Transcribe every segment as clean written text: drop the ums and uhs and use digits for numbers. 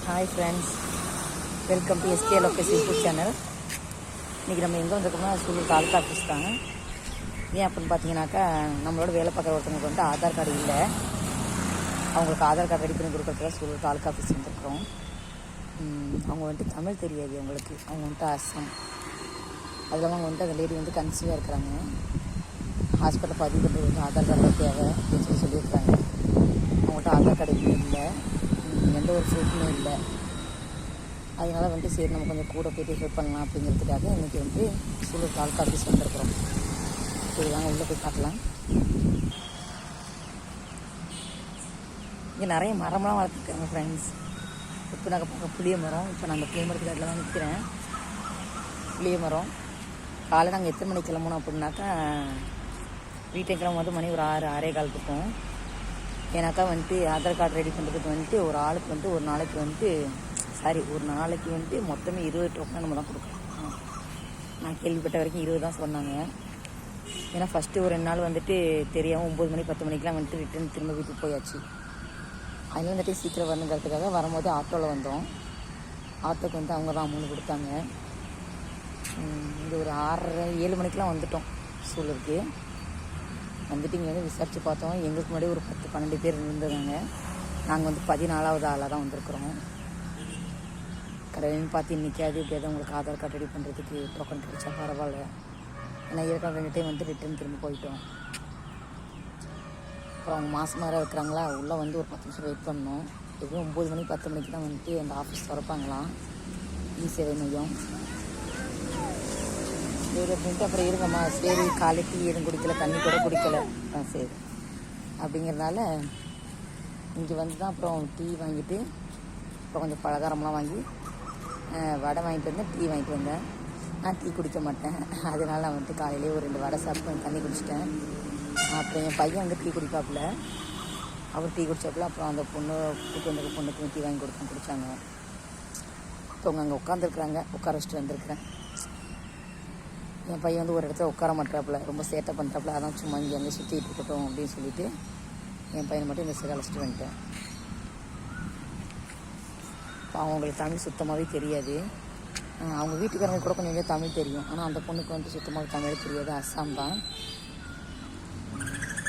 Hi friends, welcome to SK Lokesh YouTube channel. இன்றைக்கி நம்ம எங்கே வந்திருக்கோம்னா சூலூர் தாலுக்கா ஆஃபீஸ் தாங்க. ஏன் அப்படின்னு பார்த்தீங்கன்னாக்கா, நம்மளோட வேலை பார்க்குற ஒருத்தவங்களுக்கு வந்து ஆதார் கார்டு இல்லை. அவங்களுக்கு ஆதார் கார்டு ரெடி பண்ணி கொடுக்குறதுக்காக சூலூர் தாலுக்கா ஆஃபீஸ் வந்துருக்குறோம். அவங்க வந்துட்டு தமிழ் தெரியாது அவங்களுக்கு. அவங்க வந்துட்டு அஸ்ஸாம். அது இல்லாமல் அவங்க வந்துட்டு அந்த லேடி வந்து கன்சீவாக இருக்கிறாங்க. ஹாஸ்பிட்டல் பதிவு பண்ணுறது வந்து ஆதார் கார்டு தேவை அப்படின்னு சொல்லியிருக்காங்க. அவங்கள்ட்ட ஆதார் கார்டு எதுவும் இல்லை, எந்த ஒரு ப்ரூஃபுமே இல்லை. அதனால் வந்துட்டு சரி நம்ம கொஞ்சம் கூட போய்ட்டு ஹெல்ப் பண்ணலாம் அப்படிங்கிறதுக்காக இன்றைக்கி வந்து சூலூர் தாலுக்கா ஆஃபீஸ் வந்துருக்குறோம். சரி வாங்க உள்ளே போய் பார்க்கலாம். இங்கே நிறைய மரம்லாம் வளர்த்துருக்காங்க ஃப்ரெண்ட்ஸ். இப்போ நாங்கள் பார்க்க புளிய மரம். இப்போ நான் அந்த புளிய மரத்துக்கு அதில் தான் நிற்கிறேன். புளிய மரம் காலை நாங்கள் எத்தனை மணிக்கு கிளம்பணும் அப்படின்னாக்கா, வீட்டை கிளம்பும்போது மணி ஒரு 6-6:15 இருக்கும். ஏன்னாக்கா வந்துட்டு ஆதார் கார்டு ரெடி பண்ணுறதுக்கு வந்துட்டு ஒரு ஆளுக்கு வந்துட்டு ஒரு நாளைக்கு வந்துட்டு மொத்தமே 20 டோக்கன் நம்ம தான் கொடுக்குறோம். நான் கேள்விப்பட்ட வரைக்கும் 20 தான் சொன்னாங்க. ஏன்னா ஃபஸ்ட்டு ஒரு 2 நாள் வந்துட்டு தெரியாமல் 9 மணி 10 மணிக்கெலாம் வந்துட்டு ரிட்டன் திரும்ப வீட்டுக்கு போயாச்சு. அதில் வந்துட்டு சீக்கிரம் வரணுங்கிறதுக்காக வரும்போது ஆட்டோவில் வந்தோம். ஆட்டோக்கு வந்து அவங்க தான் அமௌண்ட் கொடுத்தாங்க. இங்கே ஒரு 6-7 மணிக்கெலாம் வந்துட்டோம் சூலூருக்கு. வந்துட்டு இங்கே வந்து விசாரித்து பார்த்தோம். எங்களுக்கு முன்னாடி ஒரு 10-12 பேர் இருந்ததாங்க. நாங்கள் வந்து 14வது ஆளாக தான் வந்திருக்கிறோம். கடையின்னு பார்த்து இன்றைக்காது எப்படியாவது உங்களுக்கு ஆதார் கார்டு ரெடி பண்ணுறதுக்கு டோக்கன் கிடைச்சா பரவாயில்ல. ஏன்னா ஏற்கனவே 2 டைம் வந்து ரிட்டன் திரும்ப போயிட்டோம். அப்புறம் அவங்க மாதம் வேறு இருக்கிறாங்களா, உள்ளே வந்து ஒரு 10 நிமிஷம் வெயிட் பண்ணோம். எப்படியும் 9 மணி 10 மணிக்கு தான் வந்துட்டு அந்த ஆஃபீஸ் திறப்பாங்களாம், சேவை மையம். சரி அப்படின்ட்டு அப்புறம் இருங்கம்மா, சரி காலை டீ எதுவும் குடிக்கல, தண்ணி கூட குடிக்கலை, சரி அப்படிங்கிறதுனால இங்கே வந்து தான் அப்புறம் டீ வாங்கிட்டு அப்புறம் கொஞ்சம் பலகாரம்லாம் வாங்கி வடை வாங்கிட்டு வந்தேன், டீ வாங்கிட்டு வந்தேன். நான் டீ குடிக்க மாட்டேன், அதனால நான் வந்துட்டு காலையிலே ஒரு 2 வடை சாப்பிட்டு தண்ணி குடிச்சிட்டேன். அப்புறம் என் பையன் வந்து டீ குடிப்பாப்புல, அவர் டீ குடிச்சாப்புல. அப்புறம் அந்த கூட்டு வந்த பொண்ணுக்கு டீ வாங்கி குடித்தாங்க. இப்போ அவங்க அங்கே உட்காந்துருக்குறாங்க, உட்கார வச்சுட்டு வந்திருக்கிறேன். என் பையன் வந்து ஒரு இடத்துல உட்கார மாட்டாப்புல, ரொம்ப சேட்டை பண்ணுறாப்புல. அதான் சும்மா இங்கே அங்கே சுற்றிட்டு இருக்கட்டும் அப்படின்னு சொல்லிவிட்டு என் பையனை மட்டும் இந்த சைடு அழைச்சிட்டு வந்துட்டேன். இப்போ அவங்களுக்கு தமிழ் சுத்தமாகவே தெரியாது. அவங்க வீட்டுக்காரங்க கூட கொஞ்சம் தமிழ் தெரியும், ஆனால் அந்த பொண்ணுக்கு வந்து சுத்தமாக தமிழ் தெரியாது. அஸ்ஸாம் தான்,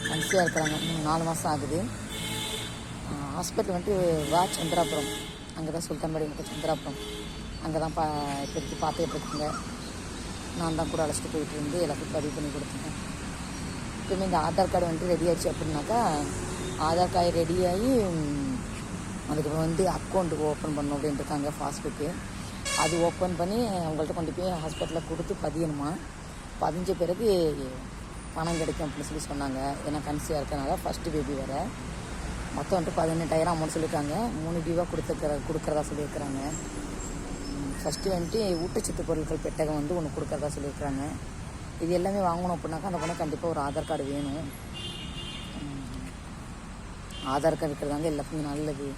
கன்சீவாக இருக்கிறாங்க. 4 மாதம் ஆகுது. ஹாஸ்பிட்டல் வந்துட்டு சந்திராபுரம், அங்கே தான் சுல்தான்பாடி மட்டும் சந்திராபுரம், அங்கே தான் இப்போதைக்கு பார்த்துக்கிட்டு இருக்காங்க. நான் தான் கூட அழைச்சிட்டு போயிட்டு இருந்து எல்லாத்தையும் பதிவு பண்ணி கொடுத்தேன். இப்போயுமே இந்த ஆதார் கார்டு வந்துட்டு ரெடி ஆச்சு அப்படின்னாக்கா, ஆதார் கார்டு ரெடியாகி அதுக்கு வந்து அக்கௌண்ட்டு ஓப்பன் பண்ணணும் அப்படின்ட்டு இருக்காங்க, பாஸ்புக்கு. அது ஓப்பன் பண்ணி அவங்கள்ட்ட கொண்டு போய் ஹாஸ்பிட்டலில் கொடுத்து பதியணுமா. பதிஞ்ச பிறகு பணம் கிடைக்கும் அப்படின்னு சொல்லி சொன்னாங்க. ஏன்னா கன்சீவாக இருக்கிறனால ஃபஸ்ட்டு பேபி வேறு. மொத்தம் வந்துட்டு 18,000 அமௌண்ட் சொல்லியிருக்காங்க. 3 டியூவாக கொடுக்குறதா சொல்லியிருக்கிறாங்க. ஃபஸ்ட்டு வந்துட்டு ஊட்டச்சத்து பொருட்கள் பெட்டகம் வந்து ஒன்று கொடுக்குறதா சொல்லியிருக்கிறாங்க. இது எல்லாமே வாங்கணும் அப்படின்னாக்கா அந்த பொண்ணு கண்டிப்பாக ஒரு ஆதார் கார்டு வேணும். ஆதார் கார்டு இருக்கிறதாங்க எல்லாத்துக்குமே நல்லது.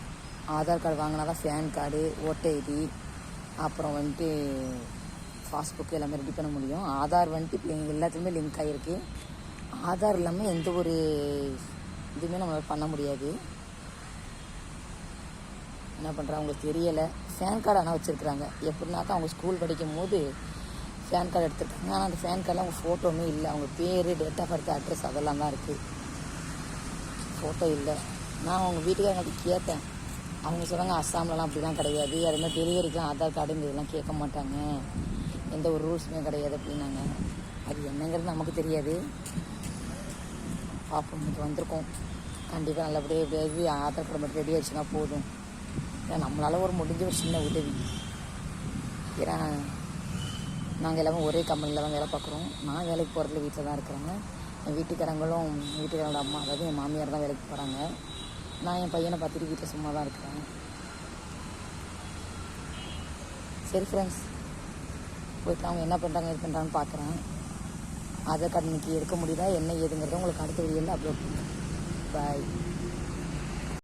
ஆதார் கார்டு வாங்கினா தான் பேன் கார்டு, ஓட்டை ஐடி, அப்புறம் வந்துட்டு பாஸ்புக்கு எல்லாமே ரெடி பண்ண முடியும். ஆதார் வந்துட்டு இப்போ எல்லாத்துலேயுமே லிங்க் ஆகிருக்கு. ஆதார் இல்லாமல் எந்த ஒரு இதுவுமே நம்மளால் பண்ண முடியாது. என்ன பண்ணுறாங்க அவங்களுக்கு தெரியலை. பேன் கார்டு ஆனால் வச்சுருக்குறாங்க. எப்படின்னாக்கா அவங்க ஸ்கூல் படிக்கும் போது பேன் கார்டு எடுத்துருக்காங்க. ஆனால் அந்த பேன் கார்டில் அவங்க ஃபோட்டோவுமே இல்லை. அவங்க பேர், டேட் ஆஃப் பர்த், அட்ரஸ் அதெல்லாம் தான் இருக்குது, ஃபோட்டோ இல்லை. நான் அவங்க வீட்டுக்காரங்க கேட்டேன். அவங்க சொன்னாங்க அஸ்ஸாம்லலாம் அப்படிலாம் கிடையாது, அதுமாதிரி டெலிவரிக்கெலாம் ஆதார் கார்டுங்க இதெல்லாம் கேட்க மாட்டாங்க, எந்த ஒரு ரூல்ஸுமே கிடையாது அப்படின்னாங்க. அது என்னங்கிறது நமக்கு தெரியாது. பார்ப்போம். இன்னைக்கு வந்திருக்கோம். கண்டிப்பாக நல்லபடியாக எப்படியாவது ஆதார் கார்டு மட்டும் ரெடி ஆச்சுன்னா போதும். ஏன்னா நம்மளால் ஒரு முடிஞ்ச ஒரு சின்ன உதவி. ஏன்னா நாங்கள் எல்லாமே ஒரே கம்பெனியில் தான் வேலை பார்க்குறோம். நான் வேலைக்கு போகிறதுல வீட்டில் தான் இருக்கிறேங்க. என் வீட்டுக்காரங்களோட அம்மா, அதாவது என் மாமியார் தான் வேலைக்கு போகிறாங்க. நான் என் பையனை பார்த்துட்டு வீட்டில் சும்மா தான் இருக்கிறேன். சரி ஃப்ரெண்ட்ஸ், போய்ட்டு அவங்க என்ன பண்ணுறாங்க இது பண்ணுறாங்கன்னு பார்க்குறேன். ஆதார் கார்டு இன்றைக்கி எடுக்க முடியுதா என்ன ஏதுங்கிறத உங்களுக்கு அடுத்த வீடியோவில் அப்லோட் பண்ணுறேன். பாய்.